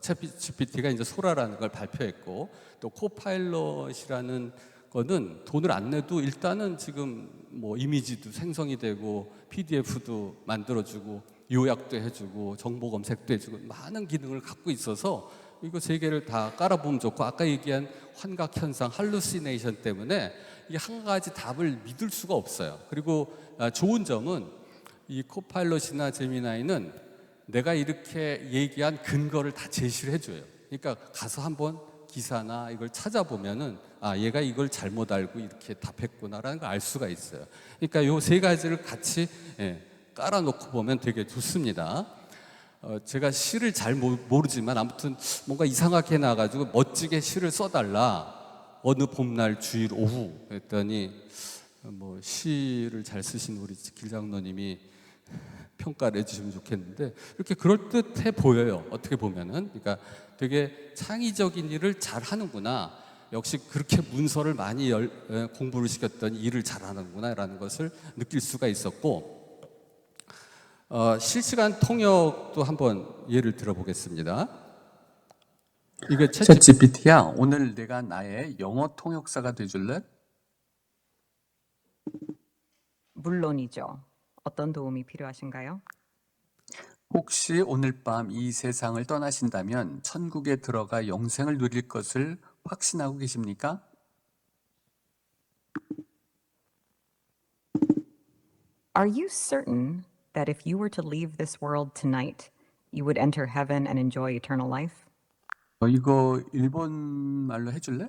챗GPT가 이제 소라라는 걸 발표했고 또 코파일럿이라는 거는 돈을 안 내도 일단은 지금 뭐 이미지도 생성이 되고 PDF도 만들어주고 요약도 해주고 정보 검색도 해주고 많은 기능을 갖고 있어서 이거 세 개를 다 깔아보면 좋고, 아까 얘기한 환각 현상, 할루시네이션 때문에 이 한 가지 답을 믿을 수가 없어요. 그리고 좋은 점은 이 코파일럿이나 제미나이는 내가 이렇게 얘기한 근거를 다 제시를 해줘요. 그러니까 가서 한번 기사나 이걸 찾아보면은 아, 얘가 이걸 잘못 알고 이렇게 답했구나라는 걸 알 수가 있어요. 그러니까 요 세 가지를 같이 깔아놓고 보면 되게 좋습니다. 제가 시를 잘 모르지만 아무튼 뭔가 이상하게 나가지고 멋지게 시를 써달라. 어느 봄날 주일 오후 했더니 뭐 시를 잘 쓰신 우리 길장로님이 평가를 해주시면 좋겠는데, 이렇게 그럴듯해 보여요. 어떻게 보면은. 그러니까 되게 창의적인 일을 잘 하는구나. 역시 그렇게 문서를 많이 공부를 시켰더니 일을 잘하는구나라는 것을 느낄 수가 있었고, 실시간 통역도 한번 예를 들어보겠습니다. 이거 챗GPT야, 오늘 내가 나의 영어 통역사가 돼줄래? 물론이죠. 어떤 도움이 필요하신가요? 혹시 오늘 밤 이 세상을 떠나신다면 천국에 들어가 영생을 누릴 것을 확신하고 계십니까? Are you certain that if you were to leave this world tonight, you would enter heaven and enjoy eternal life? 이거 일본 말로 해줄래?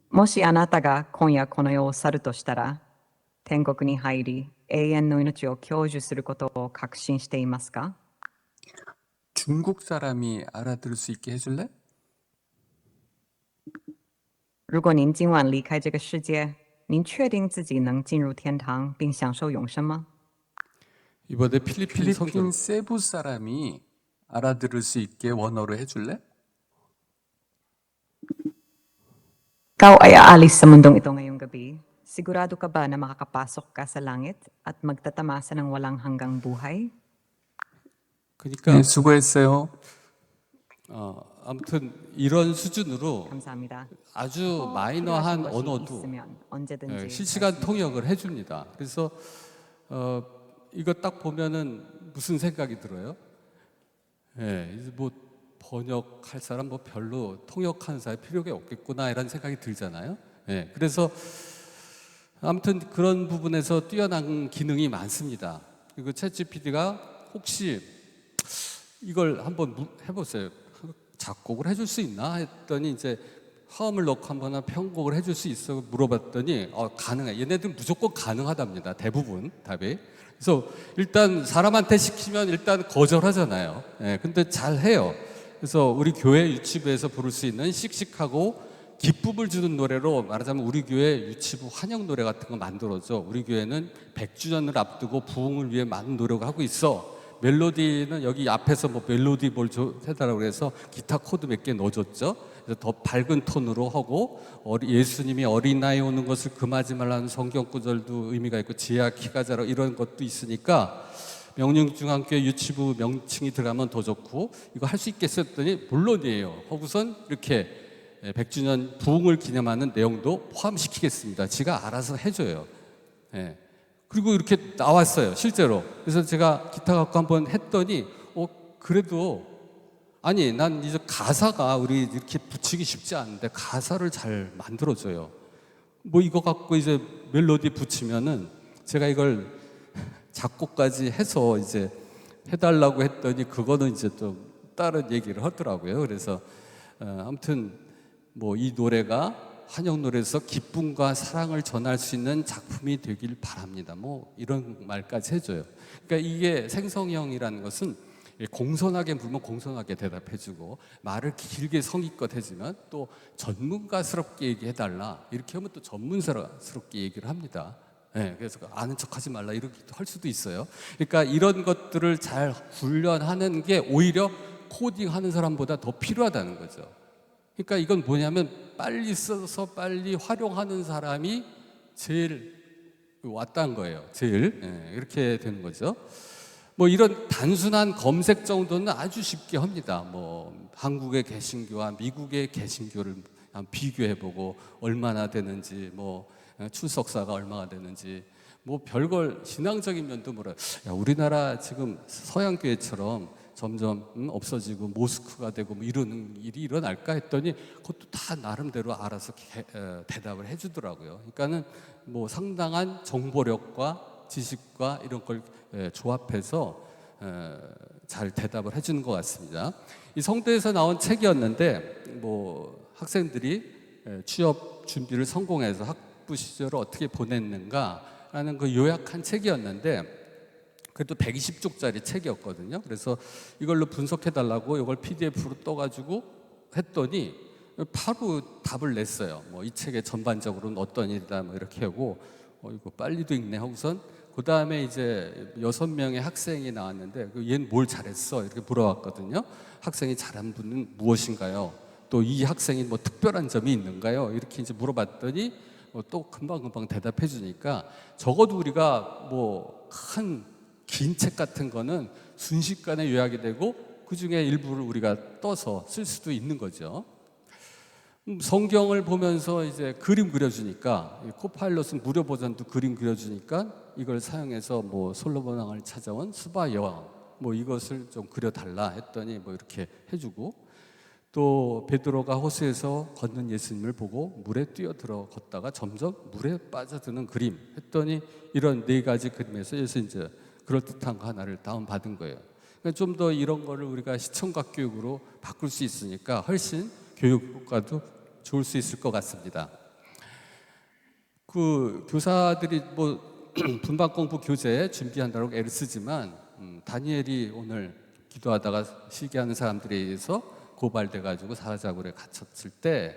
もしあなたが今夜この世を去るとしたら、天国に入り、永遠の命を享受することを確信していますか？ 중국 사람이 알아들을 수 있게 해줄래? 如果您今晚离开这个世界，您确定自己能进入天堂并享受永生吗？ 이번에 필리핀 세부 사람이 알아들을 수 있게 원어로 해줄래? Ikaw ay aalis sa mundong ito ngayong gabi. Sigurado ka ba na makakapasok ka sa langit at magtatamasa ng walang hanggang buhay? 그러니까 네, 수고했어요. 아무튼 이런 수준으로 감사합니다. 아주 마이너한 언어도 있으면 언제든지 실시간 통역을 해줍니다. 그래서 이거 딱 보면은 무슨 생각이 들어요? 이제 뭐 번역할 사람 뭐 별로 통역하는 사람 필요가 없겠구나 이런 생각이 들잖아요. 그래서 아무튼 그런 부분에서 뛰어난 기능이 많습니다. 그리고 챗GPT가 혹시 이걸 한번 해보세요. 작곡을 해줄 수 있나 했더니 이제 화음을 넣고 한번 편곡을 해줄 수 있어 물어봤더니 가능해. 얘네들은 무조건 가능하답니다. 대부분 답이. 그래서 일단 사람한테 시키면 일단 거절하잖아요. 근데 잘 해요. 그래서 우리 교회 유치부에서 부를 수 있는 씩씩하고 기쁨을 주는 노래로 말하자면 우리 교회 유치부 환영 노래 같은 거 만들어줘. 우리 교회는 100주년을 앞두고 부흥을 위해 많은 노력을 하고 있어. 멜로디는 여기 앞에서 뭐 멜로디 뭘 해달라고 그래서 기타 코드 몇 개 넣어줬죠. 그래서 더 밝은 톤으로 하고 예수님이 어린아이 오는 것을 금하지 말라는 성경 구절도 의미가 있고 지혜와 키가 자라 이런 것도 있으니까 명령중앙교회 유치부 명칭이 들어가면 더 좋고 이거 할 수 있겠어 했더니 물론이에요. 하고선 이렇게 100주년 부흥을 기념하는 내용도 포함시키겠습니다. 지가 알아서 해줘요. 그리고 이렇게 나왔어요, 실제로. 그래서 제가 기타 갖고 한번 했더니, 그래도, 아니, 난 이제 가사가 우리 이렇게 붙이기 쉽지 않은데 가사를 잘 만들어줘요. 뭐 이거 갖고 이제 멜로디 붙이면은 제가 이걸 작곡까지 해서 이제 해달라고 했더니 그거는 이제 좀 다른 얘기를 하더라고요. 그래서, 아무튼 뭐 이 노래가 환영 노래에서 기쁨과 사랑을 전할 수 있는 작품이 되길 바랍니다. 뭐 이런 말까지 해줘요. 그러니까 이게 생성형이라는 것은 공손하게 물면 공손하게 대답해주고 말을 길게 성의껏 해주면 또 전문가스럽게 얘기해달라 이렇게 하면 또 전문가스럽게 얘기를 합니다. 그래서 아는 척하지 말라 이렇게도 할 수도 있어요. 그러니까 이런 것들을 잘 훈련하는 게 오히려 코딩하는 사람보다 더 필요하다는 거죠. 그러니까 이건 뭐냐면 빨리 써서 빨리 활용하는 사람이 제일 왔다는 거예요. 제일 이렇게 되는 거죠. 뭐 이런 단순한 검색 정도는 아주 쉽게 합니다. 뭐 한국의 개신교와 미국의 개신교를 한번 비교해보고 얼마나 되는지, 뭐 출석사가 얼마나 되는지, 뭐 별걸 신앙적인 면도 뭐라. 야, 우리나라 지금 서양교회처럼 점점 없어지고 모스크가 되고 뭐 이런 일이 일어날까 했더니 그것도 다 나름대로 알아서 대답을 해주더라고요. 그러니까는 뭐 상당한 정보력과 지식과 이런 걸 조합해서 잘 대답을 해주는 것 같습니다. 이 성대에서 나온 책이었는데 뭐 학생들이 취업 준비를 성공해서 학부 시절을 어떻게 보냈는가라는 그 요약한 책이었는데 그래도 120쪽짜리 책이었거든요. 그래서 이걸로 분석해달라고 이걸 PDF로 떠가지고 했더니 바로 답을 냈어요. 뭐 이 책의 전반적으로는 어떤 일이다 뭐 이렇게 하고 이거 빨리도 읽네 하고선 그 다음에 이제 6명의 학생이 나왔는데 얘는 뭘 잘했어 이렇게 물어봤거든요. 학생이 잘한 분은 무엇인가요? 또 이 학생이 뭐 특별한 점이 있는가요? 이렇게 이제 물어봤더니 또 금방금방 대답해 주니까 적어도 우리가 뭐 큰 긴 책 같은 거는 순식간에 요약이 되고 그 중에 일부를 우리가 떠서 쓸 수도 있는 거죠. 성경을 보면서 이제 그림 그려주니까 코파일럿은 무료 버전도 그림 그려주니까 이걸 사용해서 뭐 솔로몬 왕을 찾아온 수바 여왕 뭐 이것을 좀 그려달라 했더니 뭐 이렇게 해주고 또 베드로가 호수에서 걷는 예수님을 보고 물에 뛰어들어 걷다가 점점 물에 빠져드는 그림 했더니 이런 4가지 그림에서 예수 이제 그럴듯한 거 하나를 다운받은 거예요. 그러니까 좀 더 이런 거를 우리가 시청각 교육으로 바꿀 수 있으니까 훨씬 교육과도 좋을 수 있을 것 같습니다. 그 교사들이 뭐 분반 공부 교재 준비한다고 애를 쓰지만 다니엘이 오늘 기도하다가 시기하는 사람들에 의해서 고발돼 가지고 사자굴에 갇혔을 때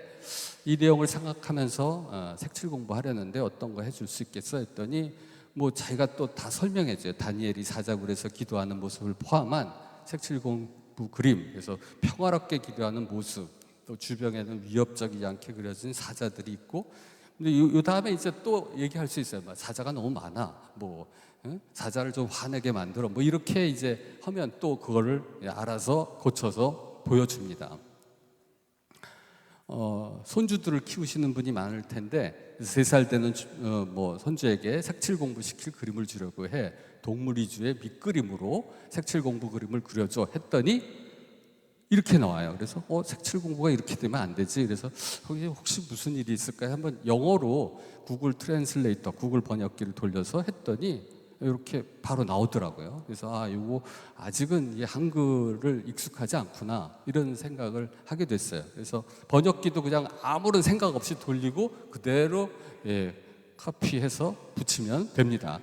이 내용을 생각하면서 색칠 공부하려는데 어떤 거 해줄 수 있겠어 했더니 뭐 자기가 또 다 설명해줘요. 다니엘이 사자굴에서 기도하는 모습을 포함한 색칠 공부 그림, 그래서 평화롭게 기도하는 모습, 또 주변에는 위협적이지 않게 그려진 사자들이 있고, 근데 요 다음에 이제 또 얘기할 수 있어요. 사자가 너무 많아. 뭐 사자를 좀 화내게 만들어. 뭐 이렇게 이제 하면 또 그거를 알아서 고쳐서 보여줍니다. 손주들을 키우시는 분이 많을 텐데 3살 되는 뭐 손주에게 색칠 공부 시킬 그림을 주려고 해 동물 위주의 밑그림으로 색칠 공부 그림을 그려줘 했더니 이렇게 나와요. 그래서 색칠 공부가 이렇게 되면 안 되지. 그래서 거기 혹시 무슨 일이 있을까요? 한번 영어로 구글 트랜슬레이터, 구글 번역기를 돌려서 했더니 이렇게 바로 나오더라고요. 그래서 이거 아직은 이 한글을 익숙하지 않구나 이런 생각을 하게 됐어요. 그래서 번역기도 그냥 아무런 생각 없이 돌리고 그대로 카피해서 붙이면 됩니다.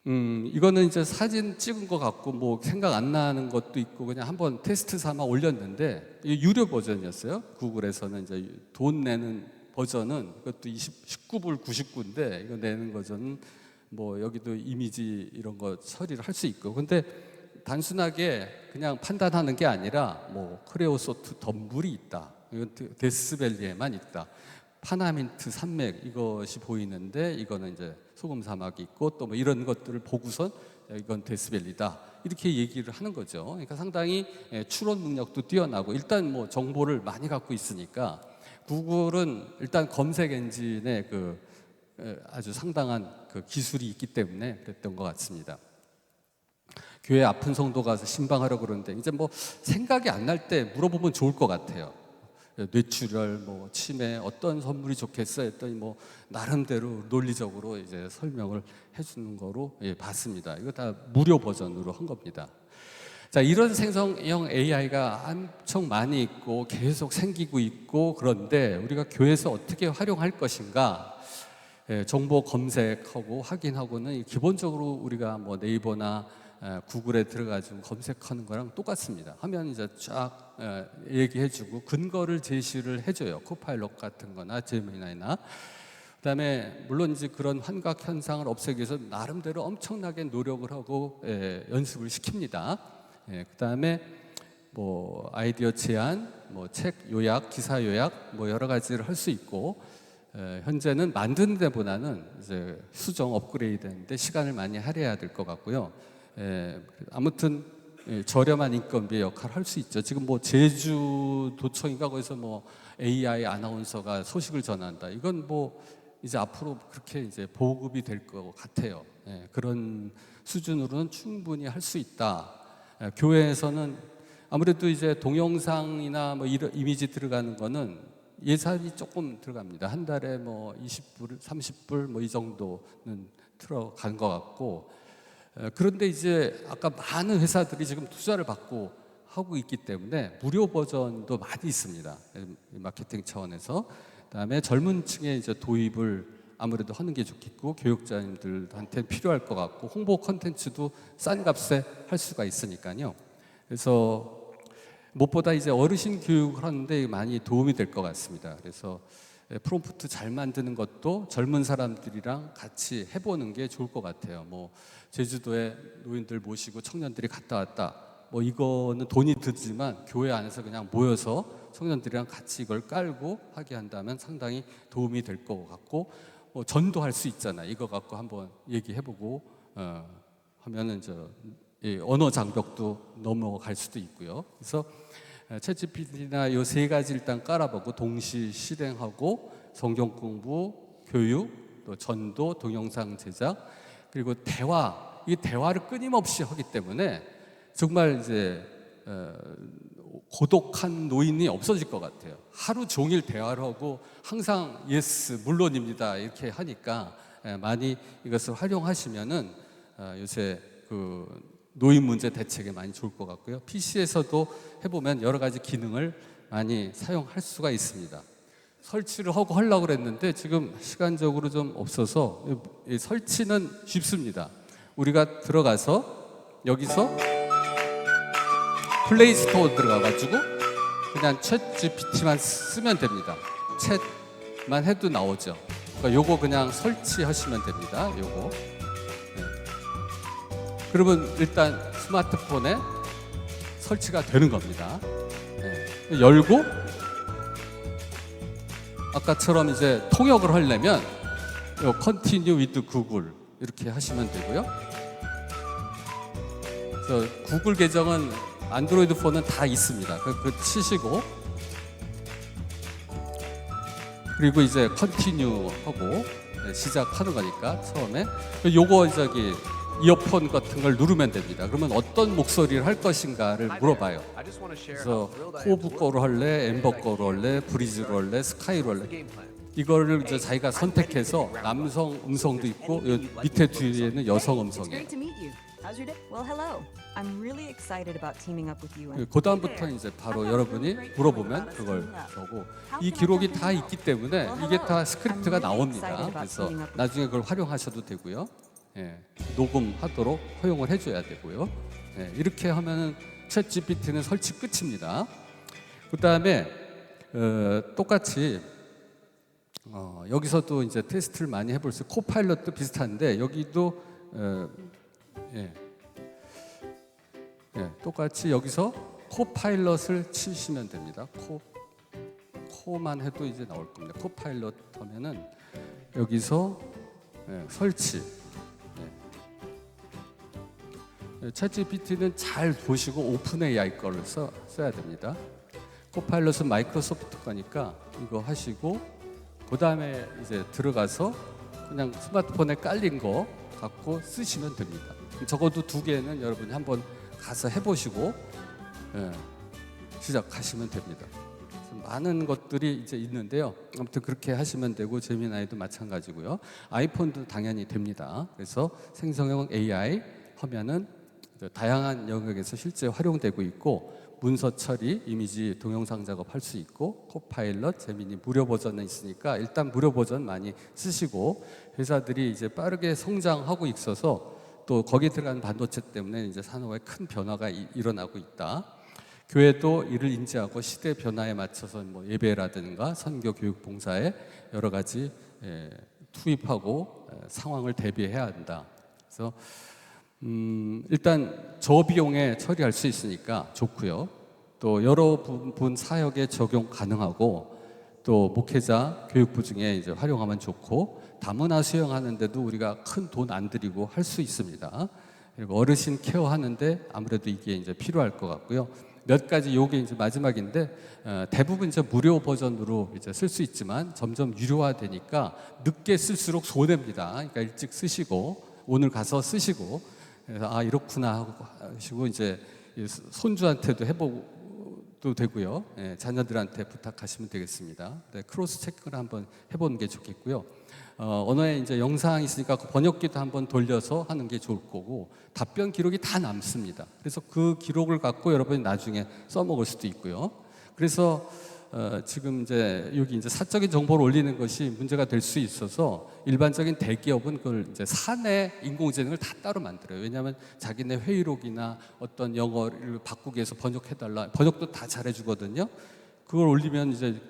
이거는 이제 사진 찍은 것 같고 뭐 생각 안 나는 것도 있고 그냥 한번 테스트 삼아 올렸는데 유료 버전이었어요. 구글에서는 이제 돈 내는 버전은 그것도 19불 99인데 이거 내는 버전은 뭐 여기도 이미지 이런 거 처리를 할 수 있고 근데 단순하게 그냥 판단하는 게 아니라 뭐 크레오소트 덤불이 있다. 이건 데스밸리에만 있다. 파나민트 산맥 이것이 보이는데 이거는 이제 소금 사막이 있고 또 뭐 이런 것들을 보고선 이건 데스밸리다 이렇게 얘기를 하는 거죠. 그러니까 상당히 추론 능력도 뛰어나고 일단 뭐 정보를 많이 갖고 있으니까 구글은 일단 검색 엔진에 그 아주 상당한 그 기술이 있기 때문에 그랬던 것 같습니다. 교회 아픈 성도 가서 신방하려고 그러는데 이제 뭐 생각이 안 날 때 물어보면 좋을 것 같아요. 뇌출혈, 뭐 치매 어떤 선물이 좋겠어 했더니 뭐 나름대로 논리적으로 이제 설명을 해주는 거로 봤습니다. 이거 다 무료 버전으로 한 겁니다. 자, 이런 생성형 AI가 엄청 많이 있고 계속 생기고 있고 그런데 우리가 교회에서 어떻게 활용할 것인가? 정보 검색하고 확인하고는 기본적으로 우리가 뭐 네이버나 구글에 들어가지고 검색하는 거랑 똑같습니다. 하면 이제 쫙 얘기해주고 근거를 제시를 해줘요. 코파일럿 같은 거나 제미나이나. 그다음에 물론 이제 그런 환각 현상을 없애기 위해서 나름대로 엄청나게 노력을 하고 연습을 시킵니다. 그다음에 뭐 아이디어 제안, 뭐 책 요약, 기사 요약 뭐 여러 가지를 할 수 있고 현재는 만드는 데보다는 이제 수정 업그레이드인데 시간을 많이 할애해야 될 것 같고요. 아무튼 저렴한 인건비의 역할을 할 수 있죠. 지금 뭐 제주도청인가 거기서 뭐 AI 아나운서가 소식을 전한다. 이건 뭐 이제 앞으로 그렇게 이제 보급이 될 것 같아요. 그런 수준으로는 충분히 할 수 있다. 교회에서는 아무래도 이제 동영상이나 뭐 이런 이미지 들어가는 거는 예산이 조금 들어갑니다. 한 달에 뭐 20불, 30불 뭐 이 정도는 들어간 것 같고, 그런데 이제 아까 많은 회사들이 지금 투자를 받고 하고 있기 때문에 무료 버전도 많이 있습니다. 마케팅 차원에서. 그다음에 젊은 층에 이제 도입을 아무래도 하는 게 좋겠고, 교육자님들한테 필요할 것 같고, 홍보 컨텐츠도 싼 값에 할 수가 있으니까요. 그래서 무엇보다 이제 어르신 교육을 하는데 많이 도움이 될 것 같습니다. 그래서 프롬프트 잘 만드는 것도 젊은 사람들이랑 같이 해보는 게 좋을 것 같아요. 뭐 제주도에 노인들 모시고 청년들이 갔다 왔다. 뭐 이거는 돈이 들지만 교회 안에서 그냥 모여서 청년들이랑 같이 이걸 깔고 하게 한다면 상당히 도움이 될 것 같고, 뭐 전도할 수 있잖아. 이거 갖고 한번 얘기해보고 하면은 언어 장벽도 넘어갈 수도 있고요. 그래서 챗GPT나 이 세 가지 일단 깔아보고 동시 실행하고 성경 공부, 교육, 또 전도, 동영상 제작, 그리고 대화. 이 대화를 끊임없이 하기 때문에 정말 이제 고독한 노인이 없어질 것 같아요. 하루 종일 대화를 하고 항상 예스, 물론입니다 이렇게 하니까 많이 이것을 활용하시면은 요새 그 노인 문제 대책에 많이 좋을 것 같고요. PC에서도 해보면 여러 가지 기능을 많이 사용할 수가 있습니다. 설치를 하고 하려고 그랬는데 지금 시간적으로 좀 없어서 이 설치는 쉽습니다. 우리가 들어가서 여기서 플레이 스토어 들어가가지고 그냥 챗 GPT만 쓰면 됩니다. 챗만 해도 나오죠. 그러니까 요거 그냥 설치하시면 됩니다. 요거. 그러면 일단 스마트폰에 설치가 되는 겁니다. 열고 아까처럼 이제 통역을 하려면 요 Continue with Google 이렇게 하시면 되고요. 그래서 구글 계정은 안드로이드 폰은 다 있습니다. 그 치시고 그리고 이제 Continue 하고 시작하는 거니까 처음에 요거 이어폰 같은 걸 누르면 됩니다. 그러면 어떤 목소리를 할 것인가를 물어봐요. 그래서 호브 거로 할래, 엠버 거로 할래, 브리즈로 할래, 스카이로 할래. 이거를 이제 자기가 선택해서 남성 음성도 있고 밑에 뒤에는 여성 음성이에요. 그 다음부터 이제 바로 여러분이 물어보면 그걸 저고 이 기록이 다 있기 때문에 이게 다 스크립트가 나옵니다. 그래서 나중에 그걸 활용하셔도 되고요. 녹음하도록 허용을 해줘야 되고요. 이렇게 하면은 챗 GPT는 설치 끝입니다. 그 다음에 똑같이 여기서도 이제 테스트를 많이 해볼 수 있고 코파일럿도 비슷한데 여기도 똑같이 여기서 코파일럿을 치시면 됩니다. 코만 해도 이제 나올 겁니다. 코파일럿 하면은 여기서 설치. 챗GPT는 잘 보시고 오픈 AI 거를 써야 됩니다. 코파일럿은 마이크로소프트 거니까 이거 하시고 그 다음에 이제 들어가서 그냥 스마트폰에 깔린 거 갖고 쓰시면 됩니다. 적어도 2개는 여러분이 한번 가서 해보시고 시작하시면 됩니다. 많은 것들이 이제 있는데요. 아무튼 그렇게 하시면 되고 제미나이도 마찬가지고요. 아이폰도 당연히 됩니다. 그래서 생성형 AI 하면은 다양한 영역에서 실제 활용되고 있고 문서 처리, 이미지, 동영상 작업할 수 있고 코파일럿, 제미니 무료 버전은 있으니까 일단 무료 버전 많이 쓰시고 회사들이 이제 빠르게 성장하고 있어서 또 거기에 들어가는 반도체 때문에 이제 산업에 큰 변화가 일어나고 있다. 교회도 이를 인지하고 시대 변화에 맞춰서 뭐 예배라든가 선교, 교육, 봉사에 여러 가지 투입하고 상황을 대비해야 한다. 그래서 일단 저비용에 처리할 수 있으니까 좋고요. 또 여러 부분 사역에 적용 가능하고 또 목회자, 교육부 중에 이제 활용하면 좋고 다문화 수용하는데도 우리가 큰 돈 안 들이고 할 수 있습니다. 그리고 어르신 케어하는데 아무래도 이게 이제 필요할 것 같고요. 몇 가지 요게 이제 마지막인데 대부분 이제 무료 버전으로 이제 쓸 수 있지만 점점 유료화되니까 늦게 쓸수록 손해입니다. 그러니까 일찍 쓰시고 오늘 가서 쓰시고 그래서 아 이렇구나 하고 하시고 이제 손주한테도 해보도 되고요. 예, 자녀들한테 부탁하시면 되겠습니다. 네, 크로스 체크를 한번 해보는 게 좋겠고요. 언어에 이제 영상이 있으니까 그 번역기도 한번 돌려서 하는 게 좋을 거고 답변 기록이 다 남습니다. 그래서 그 기록을 갖고 여러분이 나중에 써먹을 수도 있고요. 그래서 지금 이제 여기 이제 사적인 정보를 올리는 것이 문제가 될 수 있어서 일반적인 대기업은 그걸 이제 사내 인공지능을 다 따로 만들어요. 왜냐하면 자기네 회의록이나 어떤 영어를 바꾸기 위해서 번역해달라, 번역도 다 잘해주거든요. 그걸 올리면 이제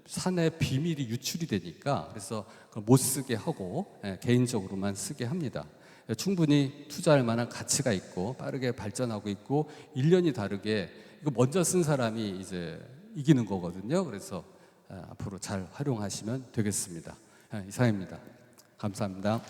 사내 비밀이 유출이 되니까 그래서 그걸 못 쓰게 하고 개인적으로만 쓰게 합니다. 충분히 투자할 만한 가치가 있고 빠르게 발전하고 있고 1년이 다르게 이거 먼저 쓴 사람이 이제 이기는 거거든요. 그래서 앞으로 잘 활용하시면 되겠습니다. 이상입니다. 감사합니다.